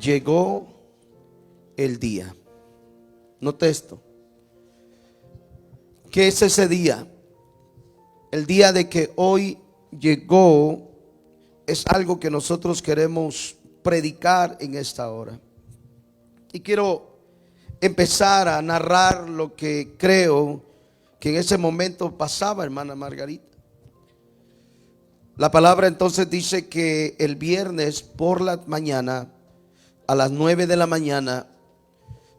llegó el día. Note esto. ¿Qué es ese día? El día de que hoy llegó es algo que nosotros queremos predicar en esta hora. Y quiero empezar a narrar lo que creo que en ese momento pasaba, hermana Margarita. La palabra entonces dice que el viernes por la mañana, a las 9 de la mañana,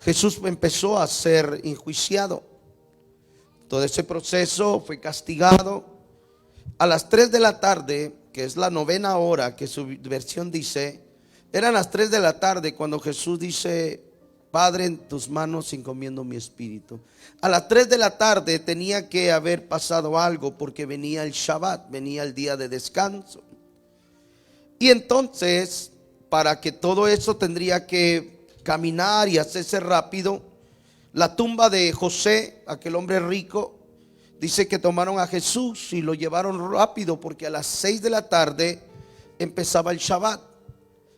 Jesús empezó a ser enjuiciado. Todo ese proceso fue castigado. A las 3 de la tarde, que es la novena hora, que su versión dice, eran las 3 de la tarde cuando Jesús dice: Padre, en tus manos encomiendo mi espíritu. A las 3 de la tarde tenía que haber pasado algo, porque venía el Shabbat, venía el día de descanso. Y entonces, para que todo eso tendría que caminar y hacerse rápido, la tumba de José, aquel hombre rico, dice que tomaron a Jesús y lo llevaron rápido, porque a las 6 de la tarde empezaba el Shabbat.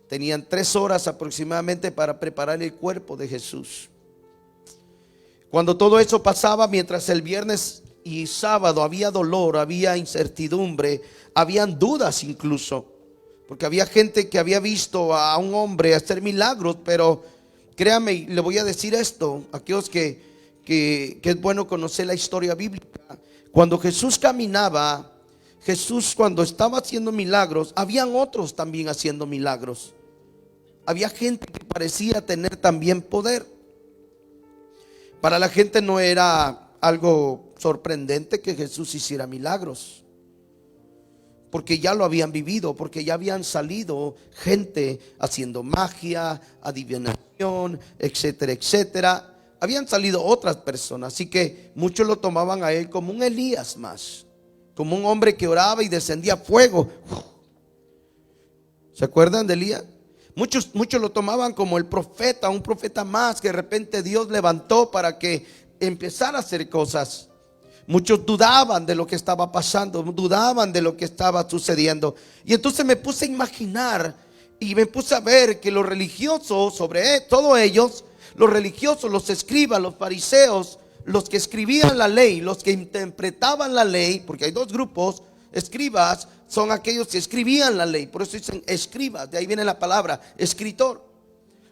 Tenían 3 horas aproximadamente para preparar el cuerpo de Jesús. Cuando todo eso pasaba, mientras el viernes y sábado había dolor, había incertidumbre, habían dudas incluso, porque había gente que había visto a un hombre hacer milagros. Pero créame, le voy a decir esto, aquellos que es bueno conocer la historia bíblica. Cuando Jesús caminaba, Jesús cuando estaba haciendo milagros, habían otros también haciendo milagros. Había gente que parecía tener también poder. Para la gente no era algo sorprendente que Jesús hiciera milagros, porque ya lo habían vivido, porque ya habían salido gente haciendo magia, adivinación, etcétera, etcétera. Habían salido otras personas, así que muchos lo tomaban a él como un Elías más, como un hombre que oraba y descendía fuego. ¿Se acuerdan de Elías? Muchos lo tomaban como el profeta, un profeta más que de repente Dios levantó para que empezara a hacer cosas. Muchos dudaban de lo que estaba pasando, dudaban de lo que estaba sucediendo. Y entonces me puse a imaginar y me puse a ver que los religiosos, sobre todos ellos, los religiosos, los escribas, los fariseos, los que escribían la ley, los que interpretaban la ley, porque hay dos grupos. Escribas son aquellos que escribían la ley, por eso dicen escribas, de ahí viene la palabra escritor.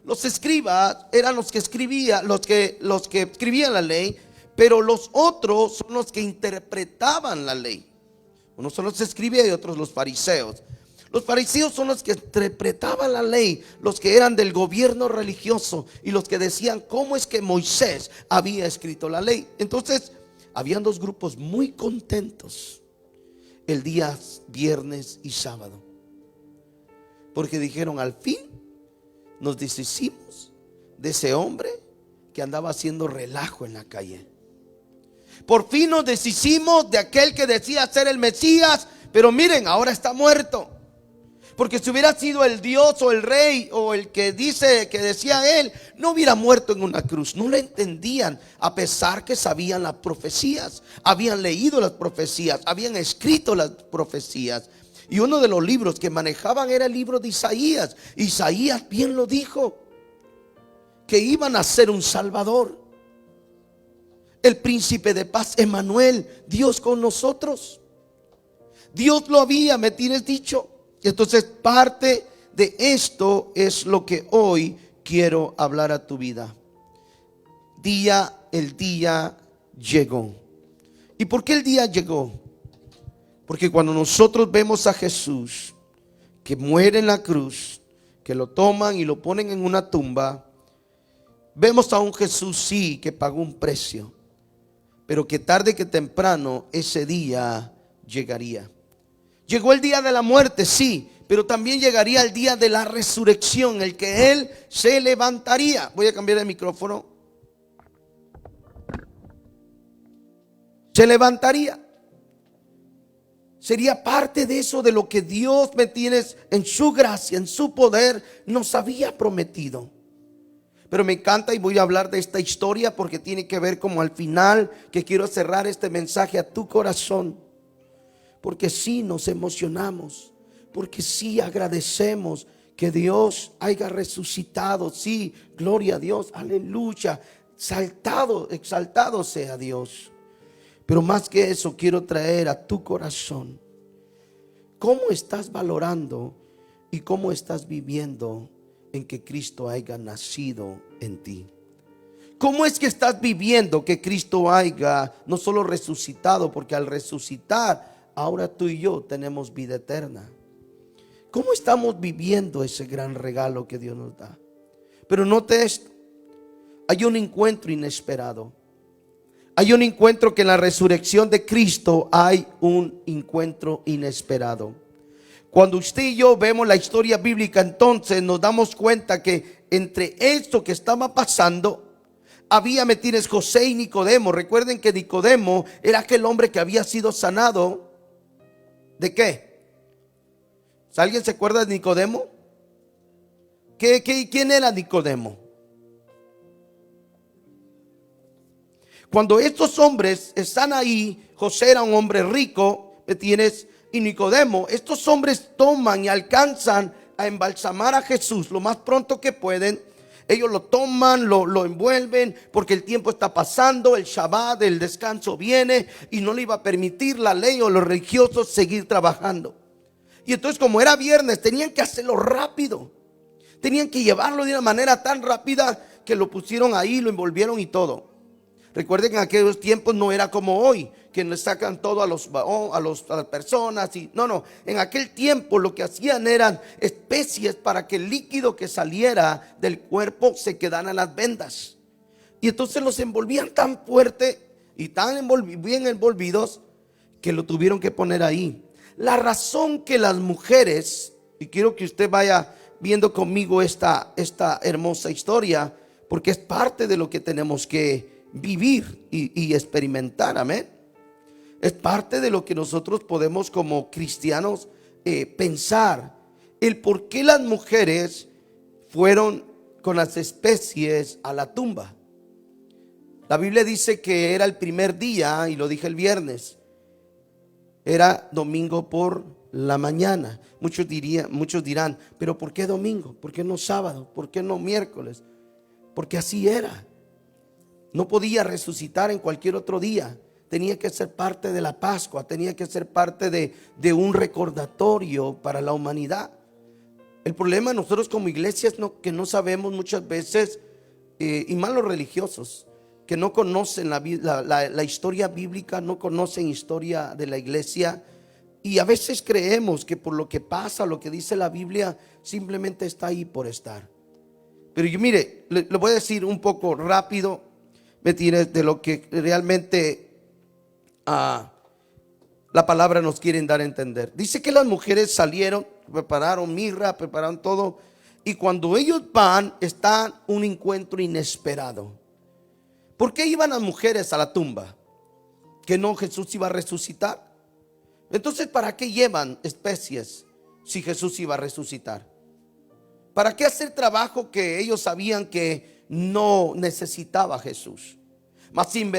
Los escribas eran los que escribían, los que escribían la ley, pero los otros son los que interpretaban la ley. Unos son los que escribían y otros los fariseos. Los fariseos son los que interpretaban la ley, los que eran del gobierno religioso y los que decían cómo es que Moisés había escrito la ley. Entonces, habían dos grupos muy contentos el día viernes y sábado, porque dijeron: al fin nos deshicimos de ese hombre que andaba haciendo relajo en la calle. Por fin nos deshicimos de aquel que decía ser el Mesías, pero miren, ahora está muerto. Porque si hubiera sido el Dios o el rey o el que decía él, no hubiera muerto en una cruz. No lo entendían, a pesar que sabían las profecías, habían leído las profecías, habían escrito las profecías. Y uno de los libros que manejaban era el libro de Isaías. Isaías bien lo dijo, que iban a ser un Salvador, el príncipe de paz, Emmanuel, Dios con nosotros. Dios lo había, me tienes dicho. Entonces parte de esto es lo que hoy quiero hablar a tu vida. El día llegó. ¿Y por qué el día llegó? Porque cuando nosotros vemos a Jesús que muere en la cruz, que lo toman y lo ponen en una tumba, vemos a un Jesús sí que pagó un precio, pero que tarde que temprano ese día llegaría. Llegó el día de la muerte, sí, pero también llegaría el día de la resurrección, el que Él se levantaría. Voy a cambiar el micrófono. Se levantaría. Sería parte de eso, de lo que Dios, me tienes, en su gracia, en su poder, nos había prometido. Pero me encanta y voy a hablar de esta historia porque tiene que ver como al final, que quiero cerrar este mensaje a tu corazón. Porque sí nos emocionamos, porque sí agradecemos que Dios haya resucitado. Sí, gloria a Dios, aleluya, exaltado sea Dios. Pero más que eso, quiero traer a tu corazón cómo estás valorando y cómo estás viviendo en que Cristo haya nacido en ti. ¿Cómo es que estás viviendo que Cristo haya no solo resucitado? Porque al resucitar, ahora tú y yo tenemos vida eterna. ¿Cómo estamos viviendo ese gran regalo que Dios nos da? Pero note esto, hay un encuentro inesperado. Hay un encuentro que en la resurrección de Cristo hay un encuentro inesperado. Cuando usted y yo vemos la historia bíblica, entonces nos damos cuenta que entre esto que estaba pasando, había, ¿me entiendes?, José y Nicodemo. Recuerden que Nicodemo era aquel hombre que había sido sanado. ¿De qué? ¿Alguien se acuerda de Nicodemo? ¿Quién era Nicodemo? Cuando estos hombres están ahí, José era un hombre rico, ¿me entiendes?, y Nicodemo, estos hombres toman y alcanzan a embalsamar a Jesús lo más pronto que pueden. Ellos lo toman, lo envuelven, porque el tiempo está pasando, el Shabbat, el descanso viene, y no le iba a permitir la ley o los religiosos seguir trabajando. Y entonces, como era viernes, tenían que hacerlo rápido. Tenían que llevarlo de una manera tan rápida que lo pusieron ahí, lo envolvieron y todo. Recuerden que en aquellos tiempos no era como hoy, que le sacan todo a las personas. No, en aquel tiempo lo que hacían eran especies para que el líquido que saliera del cuerpo se quedara en las vendas. Y entonces los envolvían tan fuerte y tan bien envolvidos que lo tuvieron que poner ahí. La razón que las mujeres, y quiero que usted vaya viendo conmigo esta hermosa historia, porque es parte de lo que tenemos que vivir y experimentar, amén. Es parte de lo que nosotros podemos como cristianos pensar, el por qué las mujeres fueron con las especies a la tumba. La Biblia dice que era el primer día, y lo dije el viernes, era domingo por la mañana. Muchos dirán, pero ¿por qué domingo? ¿Por qué no sábado? ¿Por qué no miércoles? Porque así era. No podía resucitar en cualquier otro día. Tenía que ser parte de la Pascua. Tenía que ser parte de un recordatorio para la humanidad. El problema nosotros como iglesia es que no sabemos muchas veces, y más los religiosos, que no conocen la historia bíblica, no conocen historia de la iglesia. Y a veces creemos que por lo que pasa, lo que dice la Biblia, simplemente está ahí por estar. Pero yo, mire, le voy a decir un poco rápido, ¿me entiendes?, de lo que realmente la palabra nos quiere dar a entender. Dice que las mujeres salieron, prepararon mirra, prepararon todo, y cuando ellos van, está un encuentro inesperado. ¿Por qué iban las mujeres a la tumba? ¿Que no Jesús iba a resucitar? Entonces, ¿para qué llevan especies si Jesús iba a resucitar? ¿Para qué hacer trabajo que ellos sabían que no necesitaba Jesús? Mas sin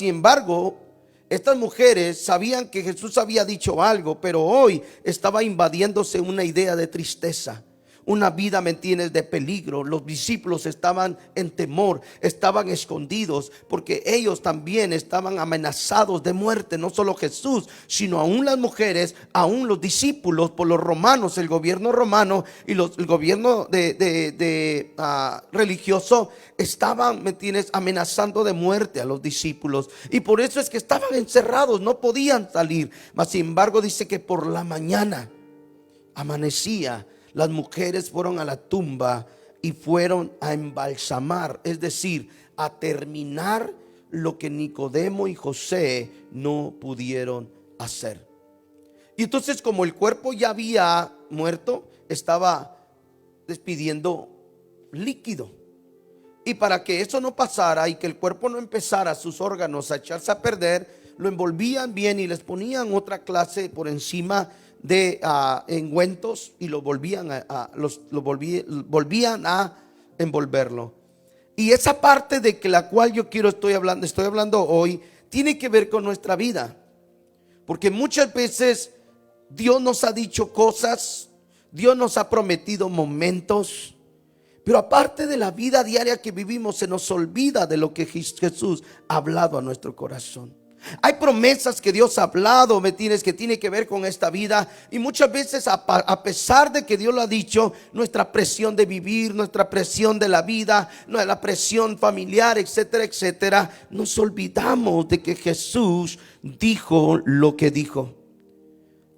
embargo, estas mujeres sabían que Jesús había dicho algo, pero hoy estaba invadiéndose una idea de tristeza, una vida, ¿me entiendes?, de peligro. Los discípulos estaban en temor, estaban escondidos, porque ellos también estaban amenazados de muerte. No solo Jesús, sino aún las mujeres, aún los discípulos, por los romanos, el gobierno romano y el gobierno religioso estaban, ¿me entiendes?, amenazando de muerte a los discípulos. Y por eso es que estaban encerrados, no podían salir. Mas sin embargo dice que por la mañana amanecía, las mujeres fueron a la tumba y fueron a embalsamar, es decir, a terminar lo que Nicodemo y José no pudieron hacer. Y entonces, como el cuerpo ya había muerto, estaba despidiendo líquido. Y para que eso no pasara y que el cuerpo no empezara sus órganos a echarse a perder, lo envolvían bien y les ponían otra clase por encima de engüentos y lo volvían a envolverlo. Y esa parte de que la cual yo estoy hablando hoy, tiene que ver con nuestra vida, porque muchas veces Dios nos ha dicho cosas, Dios nos ha prometido momentos, pero aparte de la vida diaria que vivimos, se nos olvida de lo que Jesús ha hablado a nuestro corazón. Hay promesas que Dios ha hablado, que tiene que ver con esta vida, y muchas veces a pesar de que Dios lo ha dicho, nuestra presión de vivir, nuestra presión de la vida, la presión familiar, etcétera, etcétera, nos olvidamos de que Jesús dijo lo que dijo.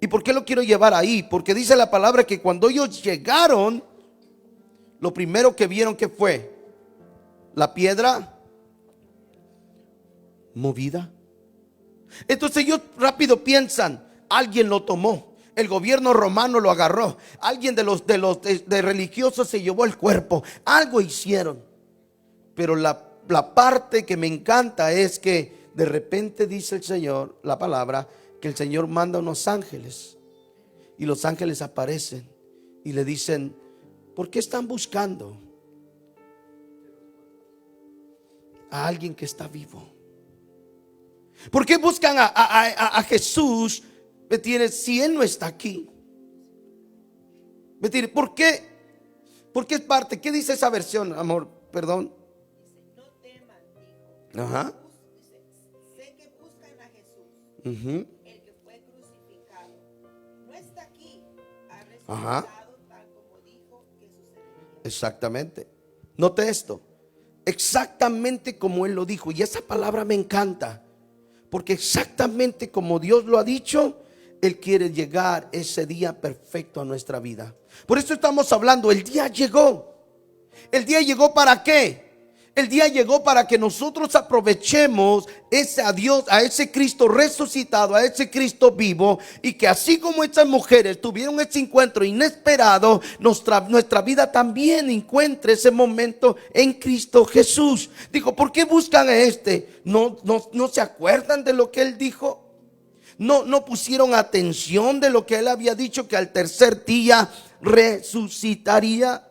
¿Y por qué lo quiero llevar ahí? Porque dice la palabra que cuando ellos llegaron, lo primero que vieron, que fue la piedra movida. Entonces ellos rápido piensan, alguien lo tomó, el gobierno romano lo agarró, alguien de religiosos se llevó el cuerpo, algo hicieron. Pero la parte que me encanta es que de repente dice el Señor, la palabra, que el Señor manda unos ángeles, y los ángeles aparecen y le dicen: ¿por qué están buscando a alguien que está vivo? ¿Por qué buscan a Jesús? ¿Me entiendes? Si Él no está aquí. ¿Me entiendes? ¿Por qué? Porque es parte. ¿Qué dice esa versión, amor? Perdón. Dice: no teman, dijo. Ajá. Dice: sé que buscan a Jesús, el que fue crucificado. No está aquí, ha resucitado tal como dijo que sucedería. Exactamente. Note esto. Exactamente como Él lo dijo. Y esa palabra me encanta, porque exactamente como Dios lo ha dicho, Él quiere llegar ese día perfecto a nuestra vida. Por eso estamos hablando, el día llegó. ¿El día llegó para qué? El día llegó para que nosotros aprovechemos a ese Cristo resucitado, a ese Cristo vivo, y que así como estas mujeres tuvieron ese encuentro inesperado, nuestra vida también encuentre ese momento en Cristo Jesús. Dijo: ¿por qué buscan a este? ¿No se acuerdan de lo que Él dijo? No pusieron atención de lo que Él había dicho, que al tercer día resucitaría.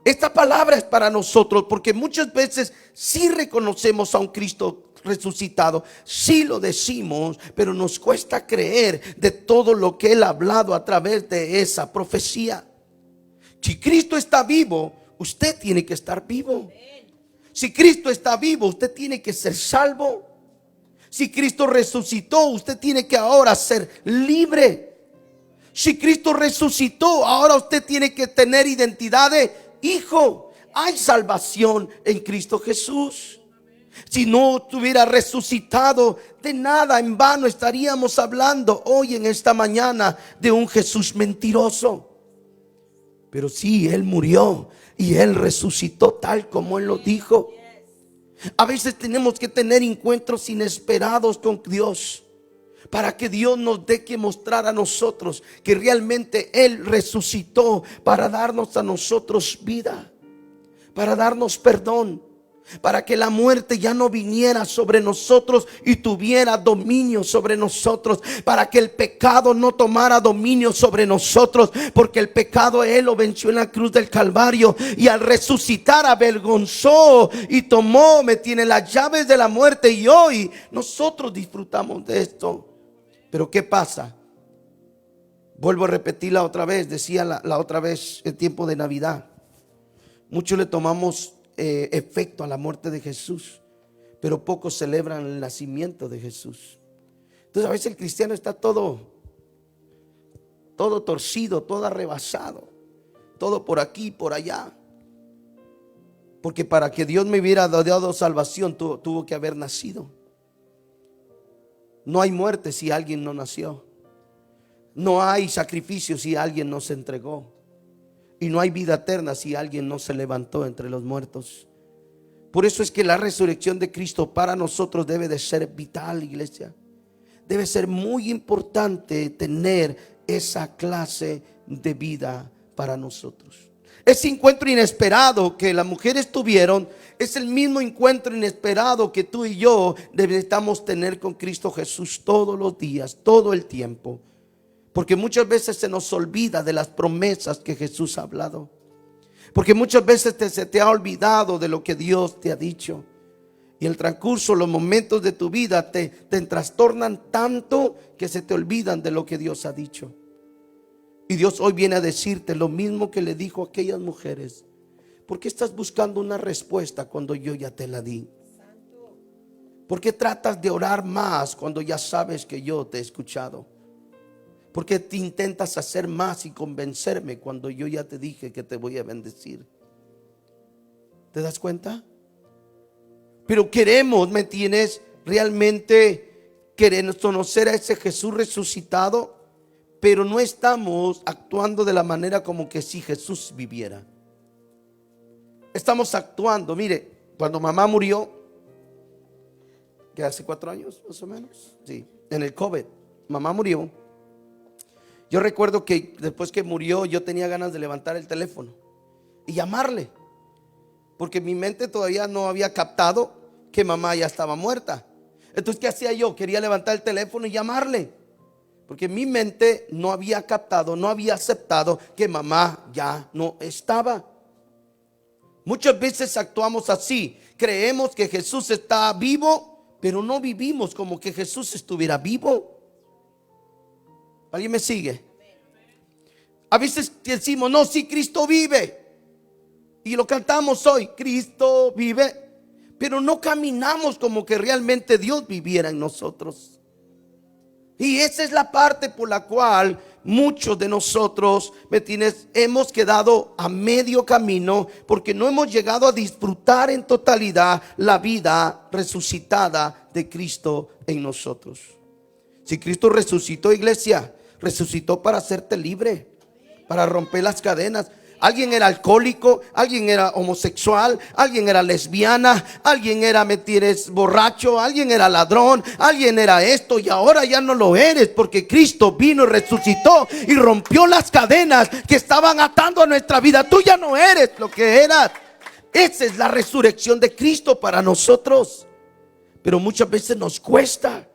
Esta palabra es para nosotros, porque muchas veces sí reconocemos a un Cristo resucitado, sí lo decimos, pero nos cuesta creer de todo lo que Él ha hablado a través de esa profecía. Si Cristo está vivo, usted tiene que estar vivo. Si Cristo está vivo, usted tiene que ser salvo. Si Cristo resucitó, usted tiene que ahora ser libre. Si Cristo resucitó, ahora usted tiene que tener identidad de hijo. Hay salvación en Cristo Jesús. Si no tuviera resucitado, de nada, en vano estaríamos hablando hoy en esta mañana de un Jesús mentiroso. Pero sí, Él murió y Él resucitó tal como Él lo dijo. A veces tenemos que tener encuentros inesperados con Dios, para que Dios nos dé que mostrar a nosotros que realmente Él resucitó, para darnos a nosotros vida, para darnos perdón, para que la muerte ya no viniera sobre nosotros y tuviera dominio sobre nosotros, para que el pecado no tomara dominio sobre nosotros, porque el pecado Él lo venció en la cruz del Calvario, y al resucitar avergonzó y tomó, tiene las llaves de la muerte, y hoy nosotros disfrutamos de esto. Pero ¿qué pasa? Vuelvo a repetirla otra vez. Decía la otra vez, el tiempo de Navidad, muchos le tomamos efecto a la muerte de Jesús, pero pocos celebran el nacimiento de Jesús. Entonces a veces el cristiano está todo torcido, todo arrebasado, todo por aquí, por allá, porque para que Dios me hubiera dado salvación tuvo que haber nacido. No hay muerte si alguien no nació. No hay sacrificio si alguien no se entregó. Y no hay vida eterna si alguien no se levantó entre los muertos. Por eso es que la resurrección de Cristo para nosotros debe de ser vital, iglesia. Debe ser muy importante tener esa clase de vida para nosotros. Ese encuentro inesperado que las mujeres tuvieron es el mismo encuentro inesperado que tú y yo necesitamos tener con Cristo Jesús todos los días, todo el tiempo. Porque muchas veces se nos olvida de las promesas que Jesús ha hablado. Porque muchas veces se te ha olvidado de lo que Dios te ha dicho. Y el transcurso, los momentos de tu vida te trastornan tanto que se te olvidan de lo que Dios ha dicho. Y Dios hoy viene a decirte lo mismo que le dijo a aquellas mujeres. ¿Por qué estás buscando una respuesta cuando yo ya te la di? ¿Por qué tratas de orar más cuando ya sabes que yo te he escuchado? ¿Por qué te intentas hacer más y convencerme cuando yo ya te dije que te voy a bendecir? ¿Te das cuenta? Pero queremos, ¿me entiendes? Realmente queremos conocer a ese Jesús resucitado, pero no estamos actuando de la manera como que si Jesús viviera. Estamos actuando, mire, cuando mamá murió, que hace 4 años más o menos, sí, en el COVID, mamá murió. Yo recuerdo que después que murió yo tenía ganas de levantar el teléfono y llamarle, porque mi mente todavía no había captado que mamá ya estaba muerta. Entonces, ¿qué hacía yo? Quería levantar el teléfono y llamarle, porque mi mente no había captado, no había aceptado que mamá ya no estaba. Muchas veces actuamos así, creemos que Jesús está vivo, pero no vivimos como que Jesús estuviera vivo. ¿Alguien me sigue? A veces decimos, no, sí, Cristo vive, y lo cantamos hoy, Cristo vive, pero no caminamos como que realmente Dios viviera en nosotros. Y esa es la parte por la cual muchos de nosotros, ¿me entiendes?, hemos quedado a medio camino, porque no hemos llegado a disfrutar en totalidad la vida resucitada de Cristo en nosotros. Si Cristo resucitó, iglesia, resucitó para hacerte libre, para romper las cadenas. Alguien era alcohólico, alguien era homosexual, alguien era lesbiana, alguien era, ¿me entiendes?, borracho, alguien era ladrón, alguien era esto, y ahora ya no lo eres, porque Cristo vino y resucitó y rompió las cadenas que estaban atando a nuestra vida. Tú ya no eres lo que eras. Esa es la resurrección de Cristo para nosotros. Pero muchas veces nos cuesta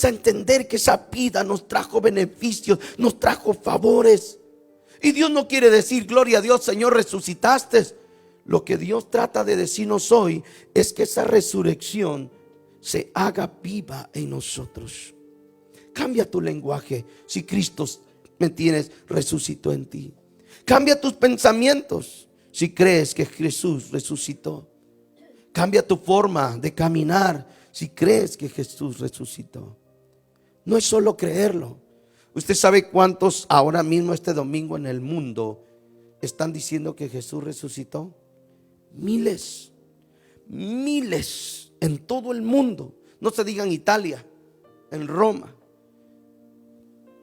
entender que esa vida nos trajo beneficios, nos trajo favores. Y Dios no quiere decir, gloria a Dios, Señor, resucitaste. Lo que Dios trata de decirnos hoy es que esa resurrección se haga viva en nosotros. Cambia tu lenguaje si Cristo, ¿me entiendes?, resucitó en ti. Cambia tus pensamientos si crees que Jesús resucitó. Cambia tu forma de caminar si crees que Jesús resucitó. No es solo creerlo. Usted sabe cuántos ahora mismo este domingo en el mundo están diciendo que Jesús resucitó. Miles en todo el mundo. No se diga en Italia, en Roma.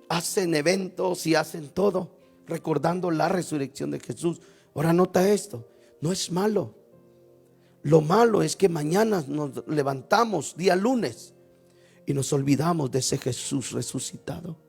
Hacen eventos y hacen todo recordando la resurrección de Jesús. Ahora nota esto, no es malo. Lo malo es que mañana nos levantamos día lunes y nos olvidamos de ese Jesús resucitado.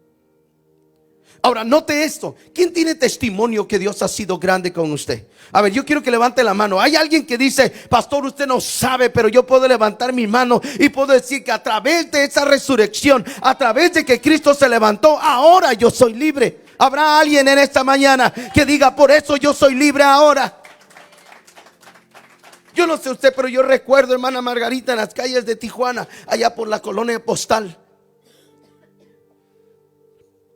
Ahora note esto, ¿quién tiene testimonio que Dios ha sido grande con usted? A ver, yo quiero que levante la mano. Hay alguien que dice, pastor, usted no sabe, pero yo puedo levantar mi mano y puedo decir que a través de esa resurrección, a través de que Cristo se levantó, ahora yo soy libre. ¿Habrá alguien en esta mañana que diga, por eso yo soy libre ahora? Yo no sé usted, pero yo recuerdo, hermana Margarita, en las calles de Tijuana, allá por la colonia postal,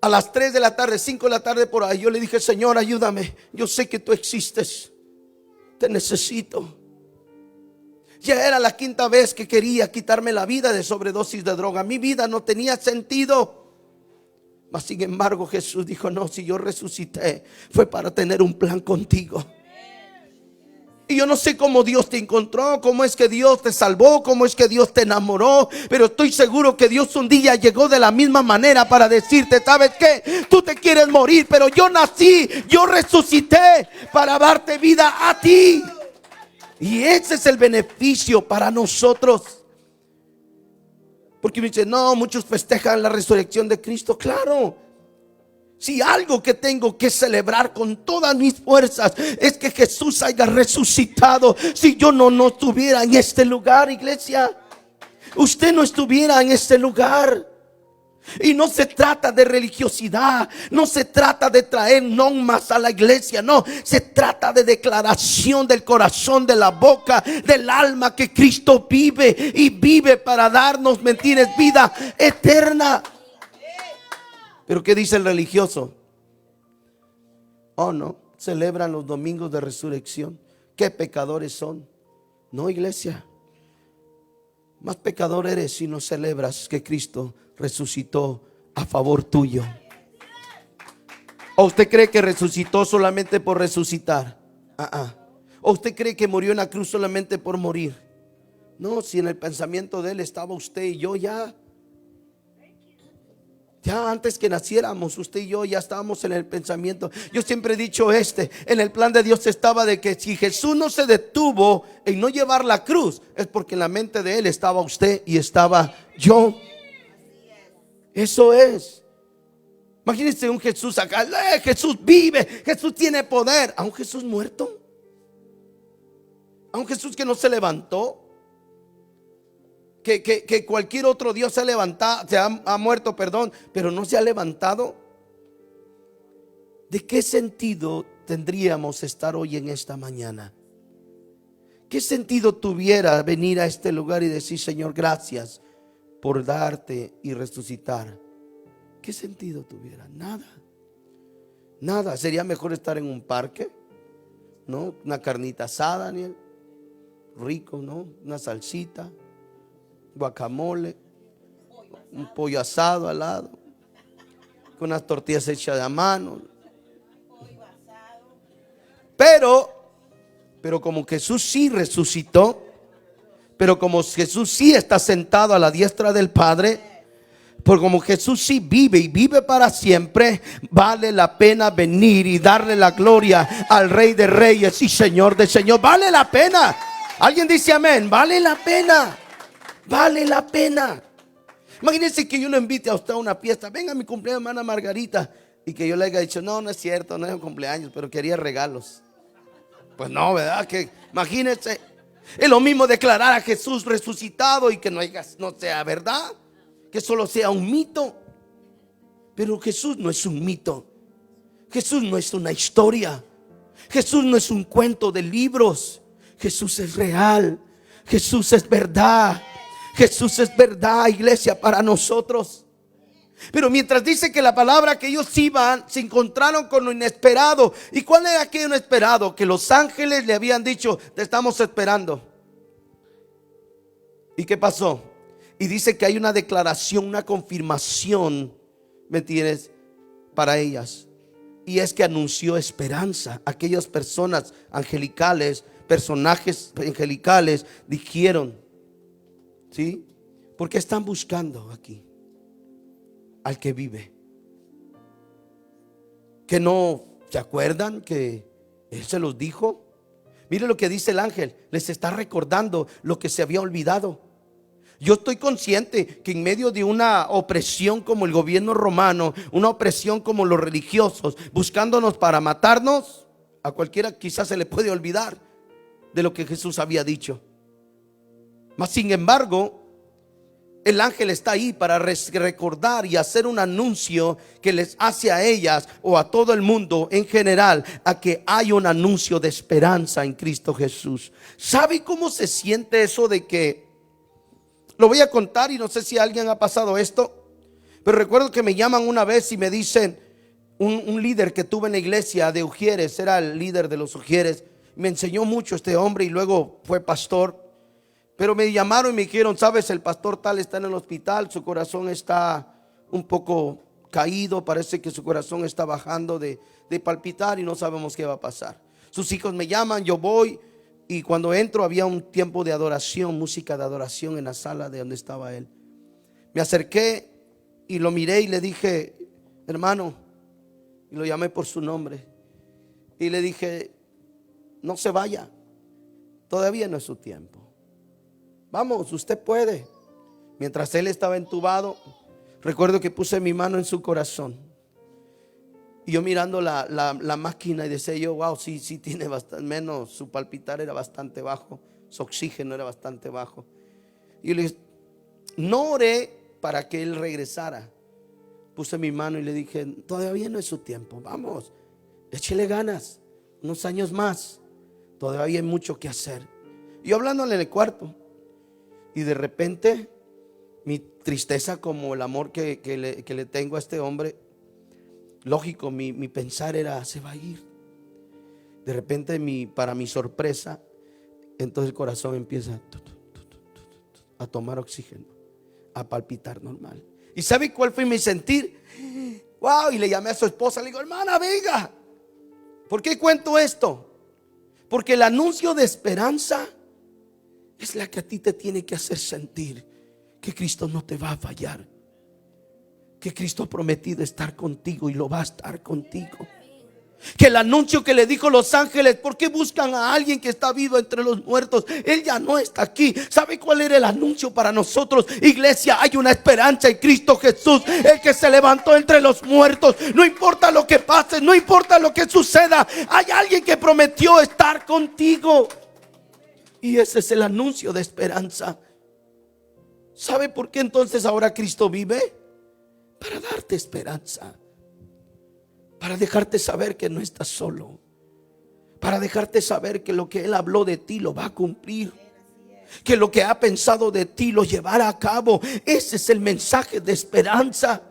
a las 3 de la tarde, 5 de la tarde por ahí, yo le dije, Señor, ayúdame. Yo sé que tú existes. Te necesito. Ya era la 5ª vez que quería quitarme la vida de sobredosis de droga. Mi vida no tenía sentido. Mas sin embargo Jesús dijo, no, si yo resucité fue para tener un plan contigo. Y yo no sé cómo Dios te encontró, cómo es que Dios te salvó, cómo es que Dios te enamoró, pero estoy seguro que Dios un día llegó de la misma manera para decirte, ¿sabes qué? Tú te quieres morir, pero yo nací, yo resucité para darte vida a ti. Y ese es el beneficio para nosotros. Porque me dicen, no, muchos festejan la resurrección de Cristo. Claro. Si algo que tengo que celebrar con todas mis fuerzas es que Jesús haya resucitado. Si yo no estuviera en este lugar, iglesia, usted no estuviera en este lugar. Y no se trata de religiosidad, no se trata de traer normas a la iglesia, no, se trata de declaración del corazón, de la boca, del alma, que Cristo vive y vive para darnos, ¿me entiendes?, vida eterna. Pero ¿qué dice el religioso? Oh, no, celebran los domingos de resurrección. Qué pecadores son. No, iglesia, más pecador eres si no celebras que Cristo resucitó a favor tuyo. ¿O usted cree que resucitó solamente por resucitar? ¿O usted cree que murió en la cruz solamente por morir? No, si en el pensamiento de Él estaba usted y yo ya antes que naciéramos, usted y yo ya estábamos en el pensamiento. Yo siempre he dicho en el plan de Dios estaba de que si Jesús no se detuvo en no llevar la cruz, es porque en la mente de Él estaba usted y estaba yo. Eso es. Imagínense un Jesús acá, Jesús vive, Jesús tiene poder. A un Jesús muerto, a un Jesús que no se levantó, que cualquier otro Dios se ha levantado, ha muerto, perdón, pero no se ha levantado. ¿De qué sentido tendríamos estar hoy en esta mañana? ¿Qué sentido tuviera venir a este lugar y decir: Señor, gracias por darte y resucitar? ¿Qué sentido tuviera? Nada. Nada. Sería mejor estar en un parque, ¿no? Una carnita asada, Daniel, rico, ¿no? Una salsita, guacamole, un pollo asado al lado, con unas tortillas hechas a mano. Pero como Jesús sí resucitó, pero como Jesús sí está sentado a la diestra del Padre, por como Jesús sí vive y vive para siempre, vale la pena venir y darle la gloria al Rey de Reyes y Señor de Señores. Vale la pena. Alguien dice amén. Vale la pena. Vale la pena. Imagínense que yo lo invite a usted a una fiesta. Venga a mi cumpleaños, hermana Margarita, y que yo le haya dicho: no, no es cierto, no es un cumpleaños, pero quería regalos. Pues no, ¿verdad? Que imagínense. Es lo mismo declarar a Jesús resucitado y que no sea verdad, que solo sea un mito. Pero Jesús no es un mito. Jesús no es una historia. Jesús no es un cuento de libros. Jesús es real. Jesús es verdad. Jesús es verdad, iglesia, para nosotros. Pero mientras dice que la palabra que ellos iban, se encontraron con lo inesperado. ¿Y cuál era aquello inesperado? Que los ángeles le habían dicho: te estamos esperando. ¿Y qué pasó? Y dice que hay una declaración, una confirmación, ¿me entiendes?, para ellas. Y es que anunció esperanza. Aquellas personas angelicales, personajes angelicales, dijeron: ¿sí? Porque están buscando aquí al que vive. Que no se acuerdan que Él se los dijo. Mire lo que dice el ángel. Les está recordando lo que se había olvidado. Yo estoy consciente que en medio de una opresión como el gobierno romano, una opresión como los religiosos, buscándonos para matarnos, a cualquiera quizás se le puede olvidar de lo que Jesús había dicho. Mas sin embargo, el ángel está ahí para recordar y hacer un anuncio que les hace a ellas o a todo el mundo en general, a que hay un anuncio de esperanza en Cristo Jesús. ¿Sabe cómo se siente eso de que? Lo voy a contar y no sé si a alguien ha pasado esto, pero recuerdo que me llaman una vez y me dicen, un líder que tuve en la iglesia de Ujieres, era el líder de los Ujieres, me enseñó mucho este hombre y luego fue pastor. Pero me llamaron y me dijeron: sabes, el pastor tal está en el hospital, su corazón está un poco caído, parece que su corazón está bajando de palpitar y no sabemos qué va a pasar. Sus hijos me llaman, yo voy, y cuando entro había un tiempo de adoración, música de adoración en la sala de donde estaba él. Me acerqué y lo miré y le dije: hermano, y lo llamé por su nombre y le dije: no se vaya, todavía no es su tiempo. Vamos, usted puede. Mientras él estaba entubado, recuerdo que puse mi mano en su corazón. Y yo mirando la máquina y decía yo: wow, sí tiene bastante menos, su palpitar era bastante bajo, su oxígeno era bastante bajo. Y yo le dije: no oré para que él regresara. Puse mi mano y le dije: todavía no es su tiempo, vamos, échele ganas, unos años más, todavía hay mucho que hacer. Y yo hablándole en el cuarto. Y de repente mi tristeza, como el amor que le tengo a este hombre, lógico, mi pensar era, se va a ir. De repente, para mi sorpresa, entonces el corazón empieza a tomar oxígeno, a palpitar normal. ¿Y sabe cuál fue mi sentir? Wow, y le llamé a su esposa, le digo, hermana, venga. ¿Por qué cuento esto? Porque el anuncio de esperanza es la que a ti te tiene que hacer sentir que Cristo no te va a fallar, que Cristo ha prometido estar contigo y lo va a estar contigo. Que el anuncio que le dijo los ángeles, ¿por qué buscan a alguien que está vivo entre los muertos? Él ya no está aquí. ¿Sabe cuál era el anuncio para nosotros? Iglesia, hay una esperanza en Cristo Jesús, el que se levantó entre los muertos. No importa lo que pase, no importa lo que suceda, hay alguien que prometió estar contigo. Y ese es el anuncio de esperanza. ¿Sabe por qué entonces ahora Cristo vive? Para darte esperanza, para dejarte saber que no estás solo, para dejarte saber que lo que Él habló de ti lo va a cumplir, que lo que ha pensado de ti lo llevará a cabo. Ese es el mensaje de esperanza.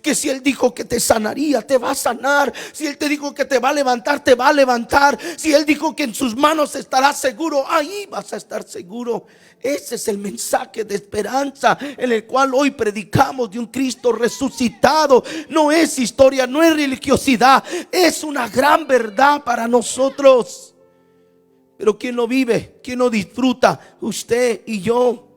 Que si Él dijo que te sanaría, te va a sanar. Si Él te dijo que te va a levantar, te va a levantar. Si Él dijo que en sus manos estarás seguro, ahí vas a estar seguro. Ese es el mensaje de esperanza en el cual hoy predicamos, de un Cristo resucitado. No es historia, no es religiosidad, es una gran verdad para nosotros. Pero ¿quién lo vive? ¿Quién lo disfruta? Usted y yo.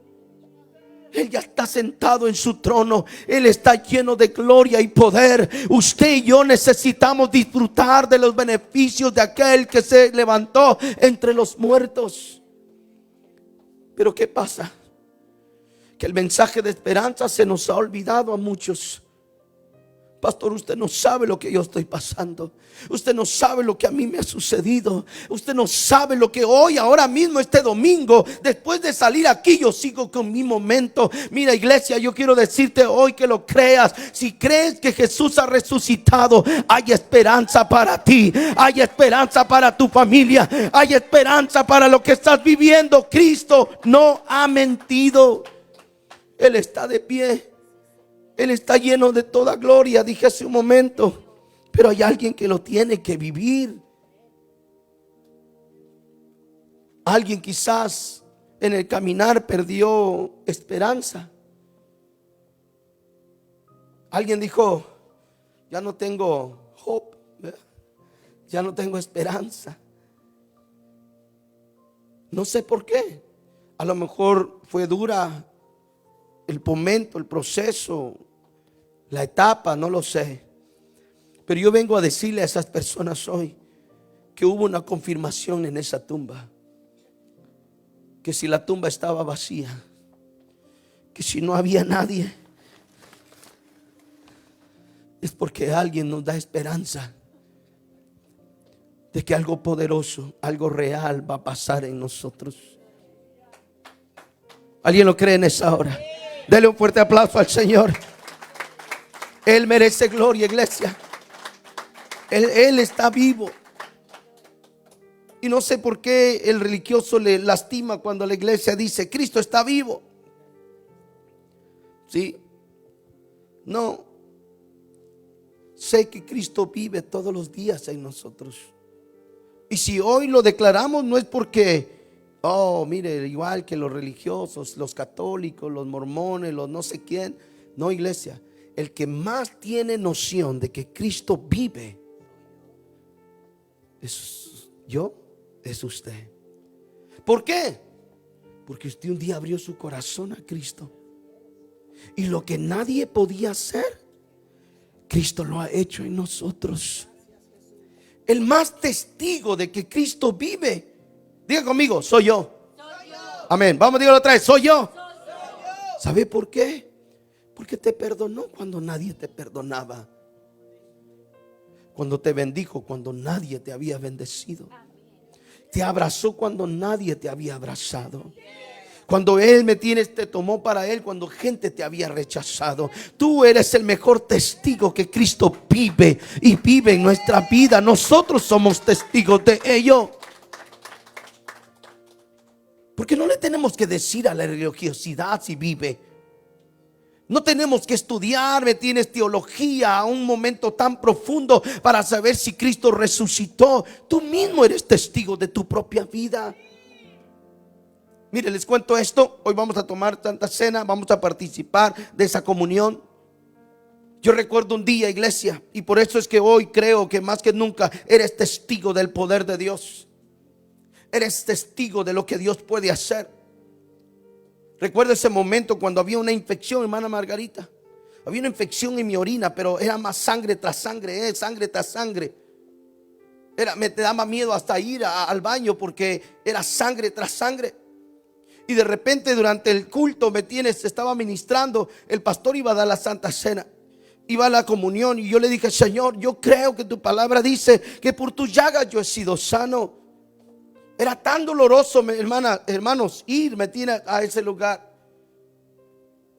Él ya está sentado en su trono. Él está lleno de gloria y poder. Usted y yo necesitamos disfrutar de los beneficios de aquel que se levantó entre los muertos. Pero ¿qué pasa? Que el mensaje de esperanza se nos ha olvidado a muchos. Pastor, usted no sabe lo que yo estoy pasando. Usted no sabe lo que a mí me ha sucedido. Usted no sabe lo que hoy, ahora mismo, este domingo, después de salir aquí, yo sigo con mi momento. Mira, iglesia, yo quiero decirte hoy que lo creas. Si crees que Jesús ha resucitado, hay esperanza para ti. Hay esperanza para tu familia. Hay esperanza para lo que estás viviendo. Cristo no ha mentido. Él está de pie. Él está lleno de toda gloria, dije hace un momento. Pero hay alguien que lo tiene que vivir. Alguien quizás en el caminar perdió esperanza. Alguien dijo, ya no tengo hope, ¿verdad? Ya no tengo esperanza. No sé por qué. A lo mejor fue dura el momento, el proceso, la etapa, no lo sé. Pero yo vengo a decirle a esas personas hoy que hubo una confirmación en esa tumba. Que si la tumba estaba vacía, que si no había nadie, es porque alguien nos da esperanza de que algo poderoso, algo real va a pasar en nosotros. ¿Alguien lo cree en esa hora? Dele un fuerte aplauso al Señor. Él merece gloria, iglesia. Él está vivo. Y no sé por qué el religioso le lastima cuando la iglesia dice Cristo está vivo. ¿Sí? No. Sé que Cristo vive todos los días en nosotros. Y si hoy lo declaramos, no es porque mire, igual que los religiosos, los católicos, los mormones, los no sé quién. No, iglesia, el que más tiene noción de que Cristo vive es yo, es usted. ¿Por qué? Porque usted un día abrió su corazón a Cristo. Y lo que nadie podía hacer, Cristo lo ha hecho en nosotros. El más testigo de que Cristo vive, diga conmigo, soy yo. Amén. Vamos a decirlo otra vez, soy yo. ¿Sabe por qué? Porque te perdonó cuando nadie te perdonaba. Cuando te bendijo cuando nadie te había bendecido. Te abrazó cuando nadie te había abrazado. Cuando Él te tomó para Él cuando gente te había rechazado. Tú eres el mejor testigo que Cristo vive y vive en nuestra vida. Nosotros somos testigos de ello. Porque no le tenemos que decir a la religiosidad si vive. No tenemos que estudiar, ¿me tienes? Teología a un momento tan profundo para saber si Cristo resucitó. Tú mismo eres testigo de tu propia vida. Mire, les cuento esto. Hoy vamos a tomar Santa Cena, vamos a participar de esa comunión. Yo recuerdo un día, iglesia, y por eso es que hoy creo que más que nunca eres testigo del poder de Dios. Eres testigo de lo que Dios puede hacer. Recuerdo ese momento cuando había una infección, hermana Margarita. Había una infección en mi orina, pero era más sangre tras sangre, sangre tras sangre. Me daba miedo hasta ir al baño porque era sangre tras sangre. Y de repente durante el culto, estaba ministrando, el pastor iba a dar la Santa Cena, iba a la comunión, y yo le dije: Señor, yo creo que tu palabra dice que por tus llagas yo he sido sano. Era tan doloroso, hermanos, ir a ese lugar.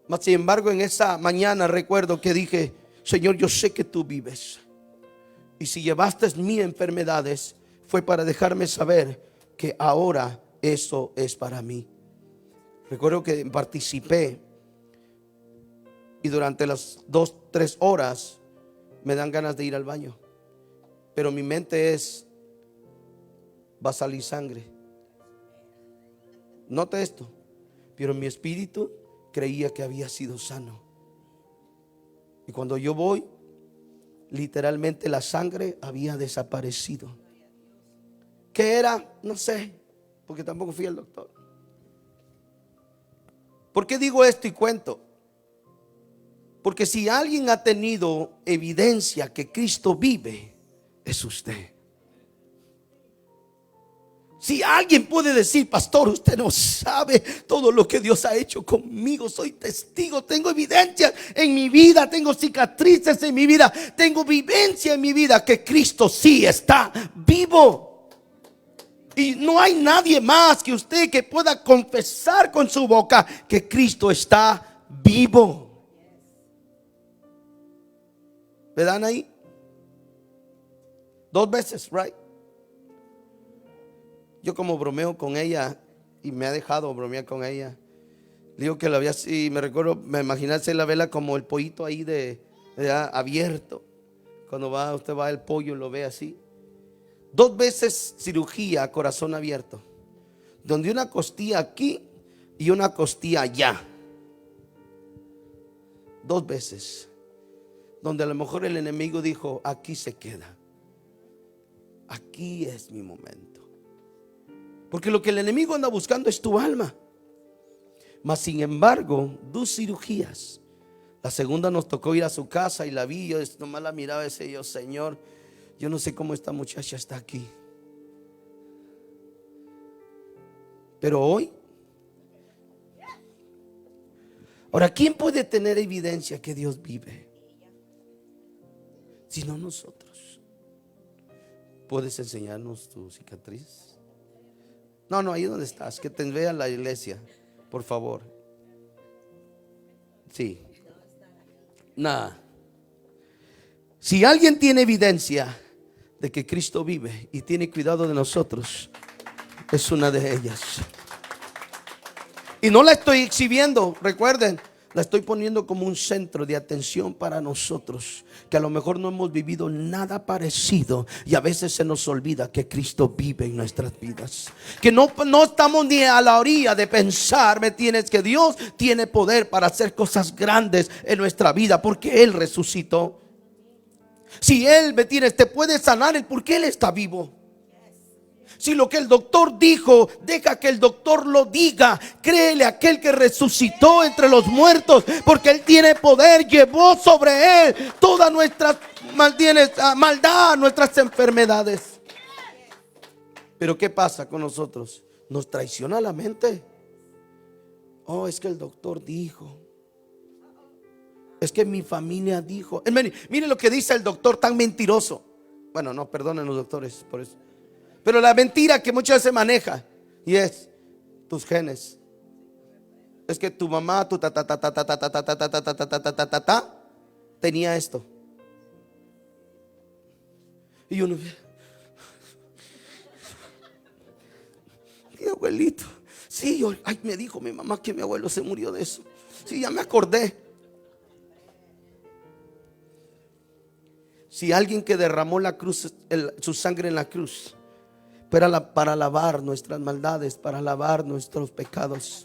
Mas sin embargo, en esa mañana recuerdo que dije: Señor, yo sé que tú vives, y si llevaste mis enfermedades fue para dejarme saber que ahora eso es para mí. Recuerdo que participé, y durante las 2-3 horas me dan ganas de ir al baño, pero mi mente es: va a salir sangre. Note esto. Pero mi espíritu creía que había sido sano. Y cuando yo voy, literalmente la sangre había desaparecido. ¿Qué era? No sé, porque tampoco fui al doctor. ¿Por qué digo esto y cuento? Porque si alguien ha tenido evidencia que Cristo vive, es usted. Si alguien puede decir: pastor, usted no sabe todo lo que Dios ha hecho conmigo, soy testigo, tengo evidencia en mi vida, tengo cicatrices en mi vida, tengo vivencia en mi vida que Cristo sí está vivo. Y no hay nadie más que usted que pueda confesar con su boca que Cristo está vivo. ¿Me dan ahí? 2 veces, right? Yo como bromeo con ella, y me ha dejado bromear con ella, digo que la vi así, me recuerdo, me imaginase la vela como el pollito ahí abierto. Cuando usted va al pollo, lo ve así. 2 veces cirugía, corazón abierto, donde una costilla aquí y una costilla allá. 2 veces, donde a lo mejor el enemigo dijo: aquí se queda, aquí es mi momento. Porque lo que el enemigo anda buscando es tu alma. Mas sin embargo, 2 cirugías. La segunda nos tocó ir a su casa y la vi. Yo nomás la miraba y decía: Señor, yo no sé cómo esta muchacha está aquí. Pero hoy, ahora, ¿quién puede tener evidencia que Dios vive? Si no nosotros. ¿Puedes enseñarnos tu cicatriz? No, ahí donde estás, que te vea la iglesia, por favor. Sí. Nada. Si alguien tiene evidencia de que Cristo vive y tiene cuidado de nosotros, es una de ellas. Y no la estoy exhibiendo, recuerden, la estoy poniendo como un centro de atención para nosotros, que a lo mejor no hemos vivido nada parecido, y a veces se nos olvida que Cristo vive en nuestras vidas, que no estamos ni a la orilla de pensar, que Dios tiene poder para hacer cosas grandes en nuestra vida, porque Él resucitó. Si Él te puede sanar, porque Él está vivo. Si lo que el doctor dijo, deja que el doctor lo diga. Créele a aquel que resucitó entre los muertos, porque Él tiene poder. Llevó sobre Él toda nuestra maldad, nuestras enfermedades. Pero ¿qué pasa con nosotros? Nos traiciona la mente. Oh, es que el doctor dijo. Es que mi familia dijo. Mire lo que dice el doctor, tan mentiroso. Bueno, no, perdonen los doctores por eso. Pero la mentira que muchas veces se maneja, y es tus genes. Es que tu mamá, tu tenía esto. Y uno, mi abuelito, sí, me dijo mi mamá que mi abuelo se murió de eso. Sí, ya me acordé. Si alguien que derramó la cruz, su sangre en la cruz, para lavar nuestras maldades, para lavar nuestros pecados.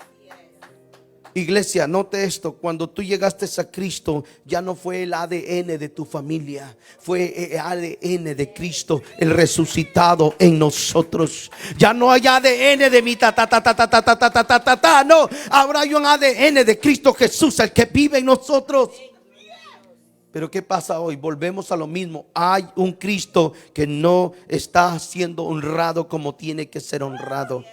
Iglesia, note esto: cuando tú llegaste a Cristo, ya no fue el ADN de tu familia, fue el ADN de Cristo, el resucitado en nosotros. Ya no hay ADN de mi no, ahora hay un ADN de Cristo Jesús, el que vive en nosotros. Pero ¿qué pasa hoy? Volvemos a lo mismo. Hay un Cristo que no está siendo honrado como tiene que ser honrado.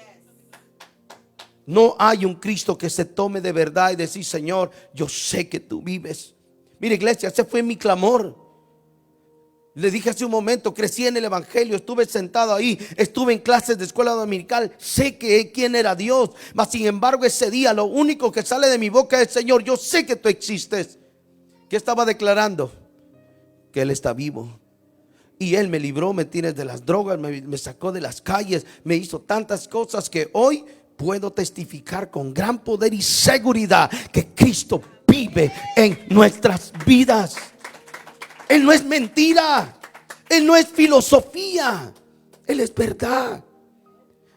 No hay un Cristo que se tome de verdad y decir: Señor, yo sé que tú vives. Mira, iglesia, ese fue mi clamor. Le dije hace un momento, crecí en el evangelio, estuve sentado ahí, estuve en clases de escuela dominical, sé que quién era Dios, mas sin embargo ese día lo único que sale de mi boca es: Señor, yo sé que tú existes. ¿Qué estaba declarando? Que Él está vivo. Y Él me libró, me tiene de las drogas, me sacó de las calles, me hizo tantas cosas que hoy puedo testificar con gran poder y seguridad que Cristo vive en nuestras vidas. Él no es mentira, Él no es filosofía, Él es verdad.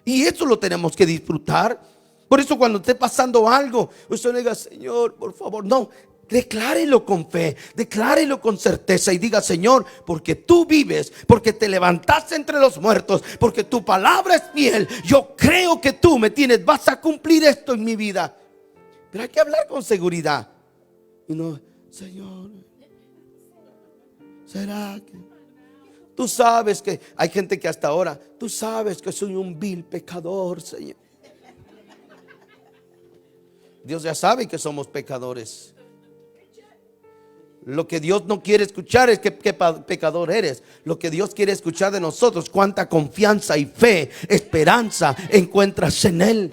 Y eso lo tenemos que disfrutar. Por eso cuando esté pasando algo, usted no diga: Señor, por favor, no. Declárelo con fe, declárelo con certeza y diga: Señor, porque tú vives, porque te levantaste entre los muertos, porque tu palabra es fiel, yo creo que tú me tienes, vas a cumplir esto en mi vida. Pero hay que hablar con seguridad y no: Señor, ¿será que? Tú sabes que hay gente que hasta ahora: tú sabes que soy un vil pecador, Señor. Dios ya sabe que somos pecadores. Lo que Dios no quiere escuchar es qué pecador eres. Lo que Dios quiere escuchar de nosotros: cuánta confianza y fe, esperanza encuentras en Él.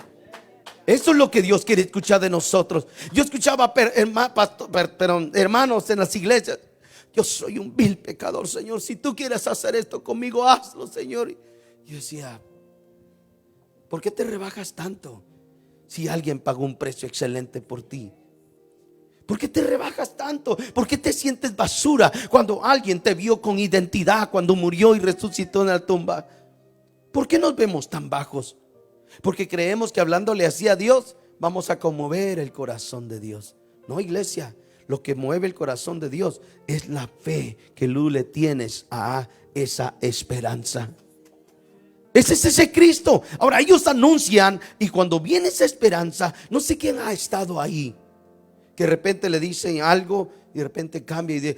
Eso es lo que Dios quiere escuchar de nosotros. Yo escuchaba hermanos en las iglesias: yo soy un vil pecador, Señor, si tú quieres hacer esto conmigo, hazlo, Señor. Yo decía: ¿por qué te rebajas tanto si alguien pagó un precio excelente por ti? ¿Por qué te rebajas tanto? ¿Por qué te sientes basura cuando alguien te vio con identidad cuando murió y resucitó en la tumba? ¿Por qué nos vemos tan bajos? Porque creemos que hablándole así a Dios vamos a conmover el corazón de Dios. No, iglesia, lo que mueve el corazón de Dios es la fe que tú le tienes a esa esperanza. Ese es ese Cristo. Ahora ellos anuncian, y cuando viene esa esperanza, no sé quién ha estado ahí, que de repente le dicen algo y de repente cambia y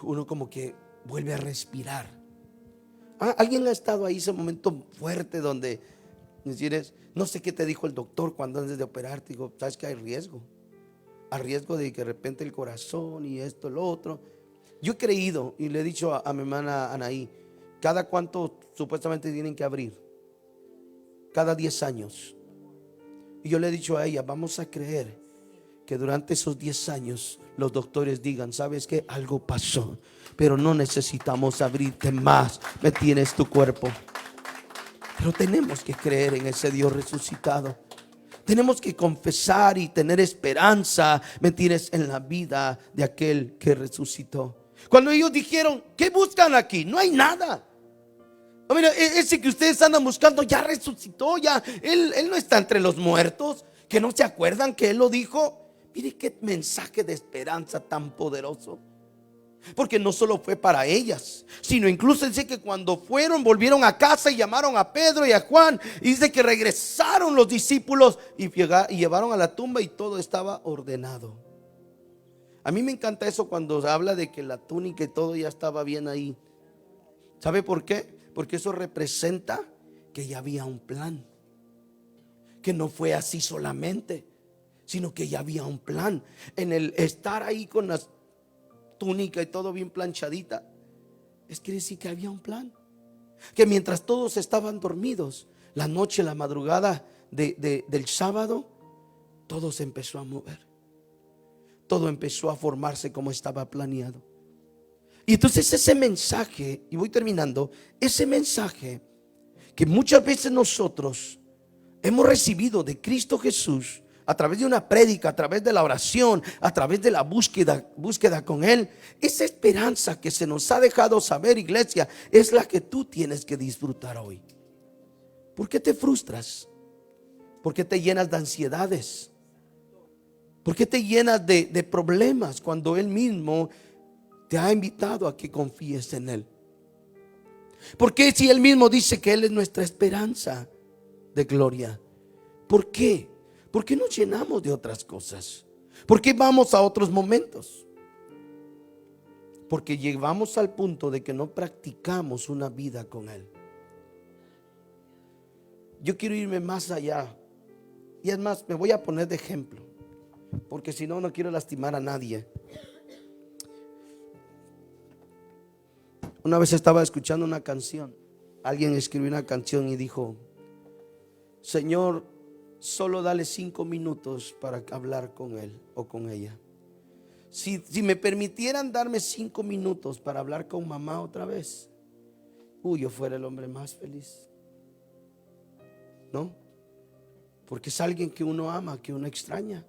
uno como que vuelve a respirar. ¿Alguien ha estado ahí ese momento fuerte donde decires: no sé qué te dijo el doctor cuando antes de operarte? Digo: sabes que hay riesgo de que de repente el corazón y esto, lo otro. Yo he creído y le he dicho a mi hermana Anaí: ¿cada cuánto supuestamente tienen que abrir? Cada 10 años. Y yo le he dicho a ella: vamos a creer que durante esos 10 años los doctores digan: sabes que algo pasó, pero no necesitamos abrirte más, me tienes tu cuerpo. Pero tenemos que creer en ese Dios resucitado. Tenemos que confesar y tener esperanza, ¿me entiendes?, en la vida de aquel que resucitó. Cuando ellos dijeron: ¿qué buscan aquí? No hay nada. Mira, ese que ustedes andan buscando ya resucitó, ya él no está entre los muertos. ¿Que no se acuerdan que Él lo dijo? Mire qué mensaje de esperanza tan poderoso. Porque no solo fue para ellas, sino incluso dice que cuando fueron, volvieron a casa y llamaron a Pedro y a Juan. Y dice que regresaron los discípulos y llevaron a la tumba y todo estaba ordenado. A mí me encanta eso cuando habla de que la túnica y todo ya estaba bien ahí. ¿Sabe por qué? Porque eso representa que ya había un plan. Que no fue así solamente, sino que ya había un plan. En el estar ahí con la túnica y todo bien planchadita, quiere decir que había un plan. Que mientras todos estaban dormidos, la noche, la madrugada del sábado, todo se empezó a mover. Todo empezó a formarse como estaba planeado. Y entonces ese mensaje, y voy terminando, ese mensaje que muchas veces nosotros hemos recibido de Cristo Jesús a través de una prédica, a través de la oración, a través de la búsqueda con Él. Esa esperanza que se nos ha dejado saber, iglesia, es la que tú tienes que disfrutar hoy. ¿Por qué te frustras? ¿Por qué te llenas de ansiedades? ¿Por qué te llenas de problemas cuando Él mismo te ha invitado a que confíes en Él? ¿Por qué si Él mismo dice que Él es nuestra esperanza de gloria? ¿Por qué? ¿Por qué nos llenamos de otras cosas? ¿Por qué vamos a otros momentos? Porque llegamos al punto de que no practicamos una vida con Él. Yo quiero irme más allá. Y es más, me voy a poner de ejemplo, porque si no, no quiero lastimar a nadie. Una vez estaba escuchando una canción. Alguien escribió una canción y dijo: Señor, solo dale 5 minutos para hablar con él o con ella. Si me permitieran darme 5 minutos para hablar con mamá otra vez, yo fuera el hombre más feliz. ¿No? Porque es alguien que uno ama, que uno extraña.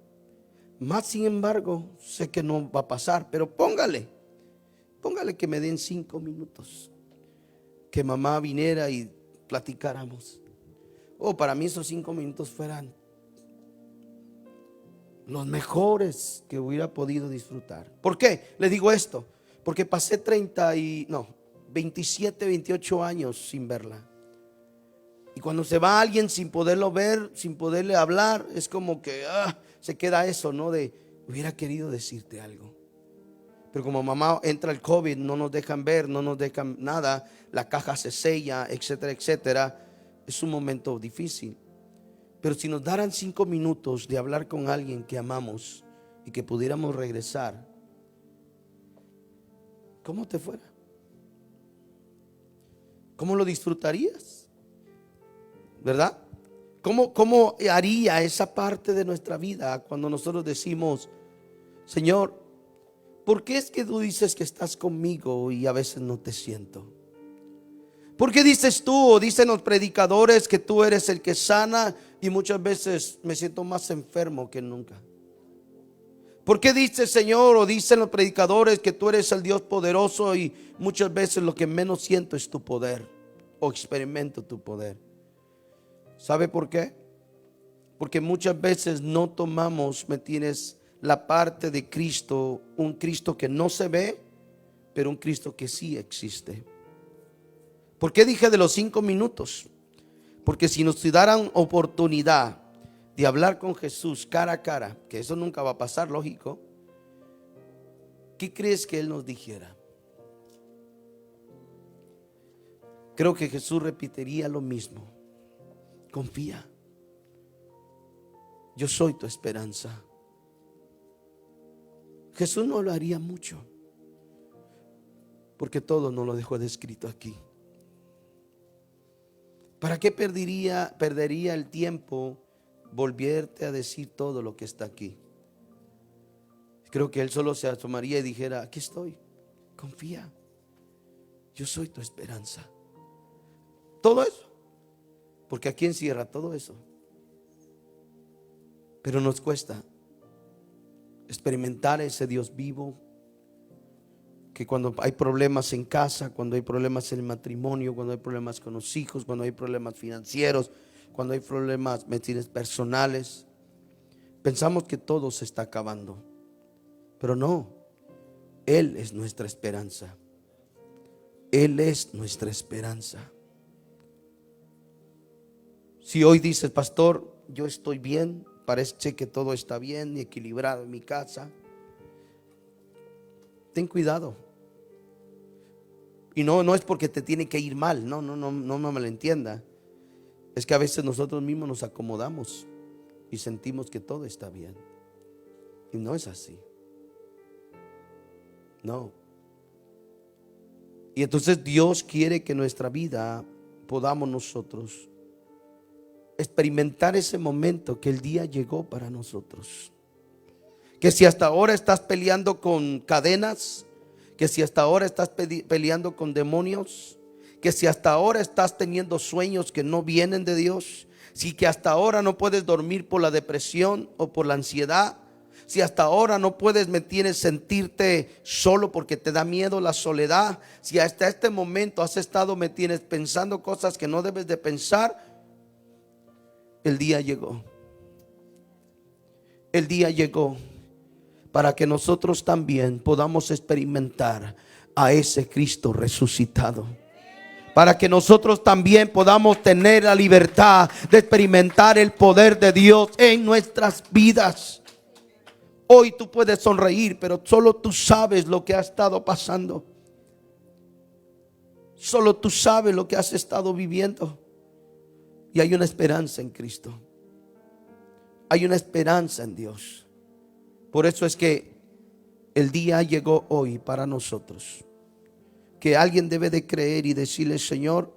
Más sin embargo, sé que no va a pasar, pero póngale que me den 5 minutos, que mamá viniera y platicáramos. Para mí esos 5 minutos fueran los mejores que hubiera podido disfrutar. ¿Por qué? Le digo esto, porque pasé 27, 28 años sin verla. Y cuando se va alguien sin poderlo ver, sin poderle hablar, es como que se queda eso, ¿no? De hubiera querido decirte algo. Pero como mamá entra el COVID, no nos dejan ver, no nos dejan nada, la caja se sella, etcétera, etcétera. Es un momento difícil. Pero si nos daran 5 minutos de hablar con alguien que amamos y que pudiéramos regresar, ¿cómo te fuera? ¿Cómo lo disfrutarías? ¿Verdad? ¿Cómo haría esa parte de nuestra vida cuando nosotros decimos: Señor, ¿por qué es que tú dices que estás conmigo y a veces no te siento? ¿Por qué dices tú o dicen los predicadores que tú eres el que sana y muchas veces me siento más enfermo que nunca? ¿Por qué dices, Señor, o dicen los predicadores que tú eres el Dios poderoso y muchas veces lo que menos siento es tu poder o experimento tu poder? ¿Sabe por qué? Porque muchas veces no tomamos, la parte de Cristo, un Cristo que no se ve, pero un Cristo que sí existe. ¿Por qué dije de los 5 minutos? Porque si nos daran oportunidad de hablar con Jesús cara a cara, que eso nunca va a pasar, lógico, ¿qué crees que Él nos dijera? Creo que Jesús repetiría lo mismo: confía, yo soy tu esperanza. Jesús no lo haría mucho, porque todo nos lo dejó descrito aquí. ¿Para qué perdería el tiempo volverte a decir todo lo que está aquí? Creo que Él solo se asomaría y dijera: aquí estoy, confía, yo soy tu esperanza. Todo eso, porque aquí encierra todo eso. Pero nos cuesta experimentar ese Dios vivo, que cuando hay problemas en casa, cuando hay problemas en el matrimonio, cuando hay problemas con los hijos, cuando hay problemas financieros, cuando hay problemas personales, pensamos que todo se está acabando. Pero no, Él es nuestra esperanza. Él es nuestra esperanza. Si hoy dices: pastor, yo estoy bien, parece que todo está bien y equilibrado en mi casa, ten cuidado. Y no es porque te tiene que ir mal, no me lo entienda. Es que a veces nosotros mismos nos acomodamos y sentimos que todo está bien. Y no es así. No. Y entonces Dios quiere que en nuestra vida podamos nosotros experimentar ese momento que el día llegó para nosotros. Que si hasta ahora estás peleando con cadenas, que si hasta ahora estás peleando con demonios, que si hasta ahora estás teniendo sueños que no vienen de Dios, Si que hasta ahora no puedes dormir por la depresión o por la ansiedad, si hasta ahora no puedes, me tienes sentirte solo porque te da miedo la soledad, si hasta este momento has estado, me tienes pensando cosas que no debes de pensar, el día llegó. El día llegó para que nosotros también podamos experimentar a ese Cristo resucitado. Para que nosotros también podamos tener la libertad de experimentar el poder de Dios en nuestras vidas. Hoy tú puedes sonreír, pero solo tú sabes lo que ha estado pasando. Solo tú sabes lo que has estado viviendo. Y hay una esperanza en Cristo. Hay una esperanza en Dios. Por eso es que el día llegó hoy para nosotros. Que alguien debe de creer y decirle: Señor,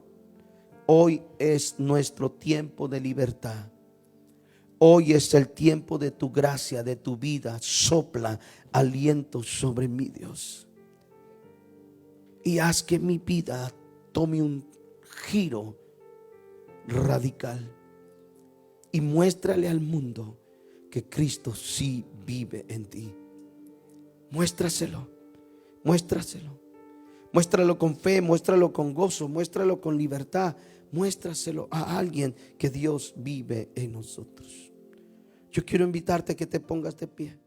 hoy es nuestro tiempo de libertad. Hoy es el tiempo de tu gracia, de tu vida. Sopla aliento sobre mí, Dios. Y haz que mi vida tome un giro radical. Y muéstrale al mundo que Cristo sí vive en ti. Muéstraselo, muéstraselo. Muéstralo con fe, muéstralo con gozo, muéstralo con libertad. Muéstraselo a alguien que Dios vive en nosotros. Yo quiero invitarte a que te pongas de pie.